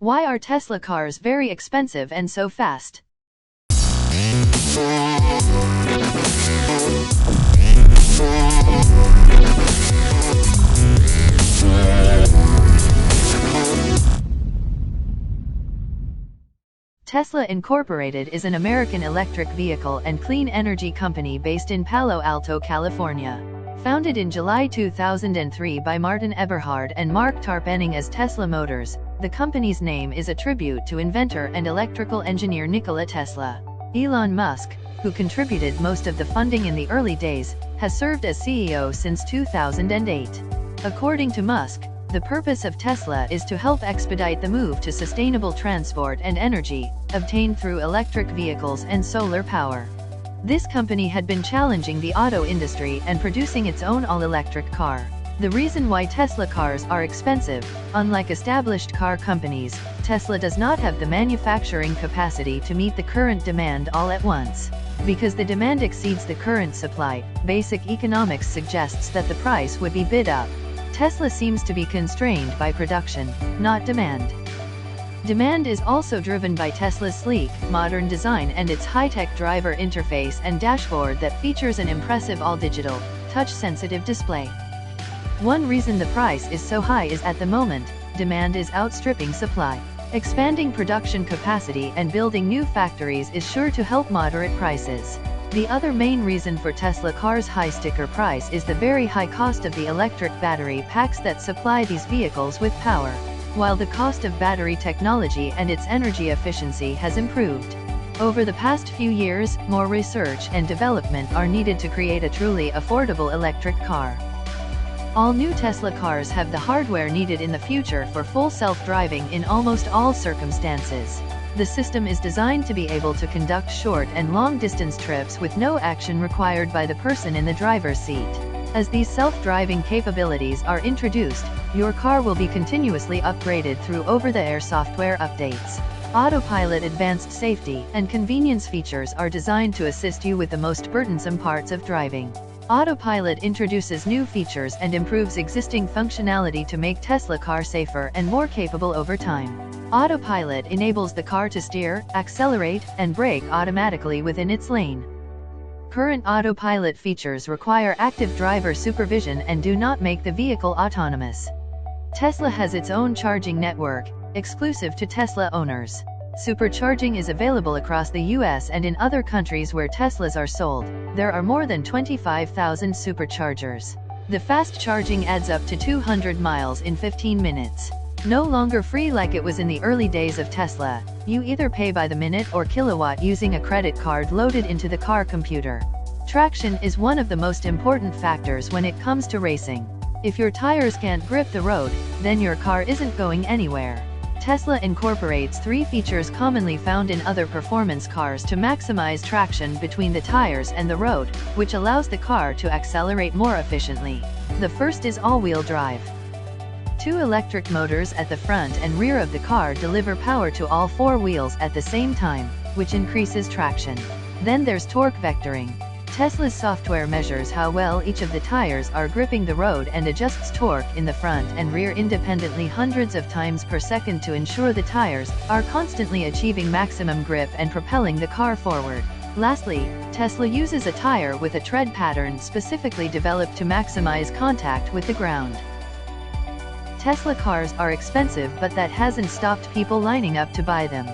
Why are Tesla cars very expensive and so fast? Tesla Incorporated is an American electric vehicle and clean energy company based in Palo Alto, California. Founded in July 2003 by Martin Eberhard and Mark Tarpenning as Tesla Motors, the company's name is a tribute to inventor and electrical engineer Nikola Tesla. Elon Musk, who contributed most of the funding in the early days, has served as CEO since 2008. According to Musk, the purpose of Tesla is to help expedite the move to sustainable transport and energy, obtained through electric vehicles and solar power. This company had been challenging the auto industry and producing its own all-electric car. The reason why Tesla cars are expensive: unlike established car companies, Tesla does not have the manufacturing capacity to meet the current demand all at once. Because the demand exceeds the current supply, basic economics suggests that the price would be bid up. Tesla seems to be constrained by production, not demand. Demand is also driven by Tesla's sleek, modern design and its high-tech driver interface and dashboard that features an impressive all-digital, touch-sensitive display. One reason the price is so high is at the moment, demand is outstripping supply. Expanding production capacity and building new factories is sure to help moderate prices. The other main reason for Tesla cars' high sticker price is the very high cost of the electric battery packs that supply these vehicles with power. While the cost of battery technology and its energy efficiency has improved over the past few years, more research and development are needed to create a truly affordable electric car. All new Tesla cars have the hardware needed in the future for full self-driving in almost all circumstances. The system is designed to be able to conduct short and long-distance trips with no action required by the person in the driver's seat. As these self-driving capabilities are introduced, your car will be continuously upgraded through over-the-air software updates. Autopilot advanced safety and convenience features are designed to assist you with the most burdensome parts of driving. Autopilot introduces new features and improves existing functionality to make Tesla car safer and more capable over time. Autopilot enables the car to steer, accelerate, and brake automatically within its lane. Current autopilot features require active driver supervision and do not make the vehicle autonomous. Tesla has its own charging network, exclusive to Tesla owners. Supercharging is available across the US and in other countries where Teslas are sold. There are more than 25,000 superchargers. The fast charging adds up to 200 miles in 15 minutes. No longer free like it was in the early days of Tesla, you either pay by the minute or kilowatt using a credit card loaded into the car computer. Traction is one of the most important factors when it comes to racing. If your tires can't grip the road, then your car isn't going anywhere. Tesla incorporates 3 features commonly found in other performance cars to maximize traction between the tires and the road, which allows the car to accelerate more efficiently. The first is all-wheel drive. 2 electric motors at the front and rear of the car deliver power to all 4 wheels at the same time, which increases traction. Then there's torque vectoring. Tesla's software measures how well each of the tires are gripping the road and adjusts torque in the front and rear independently hundreds of times per second to ensure the tires are constantly achieving maximum grip and propelling the car forward. Lastly, Tesla uses a tire with a tread pattern specifically developed to maximize contact with the ground. Tesla cars are expensive, but that hasn't stopped people lining up to buy them.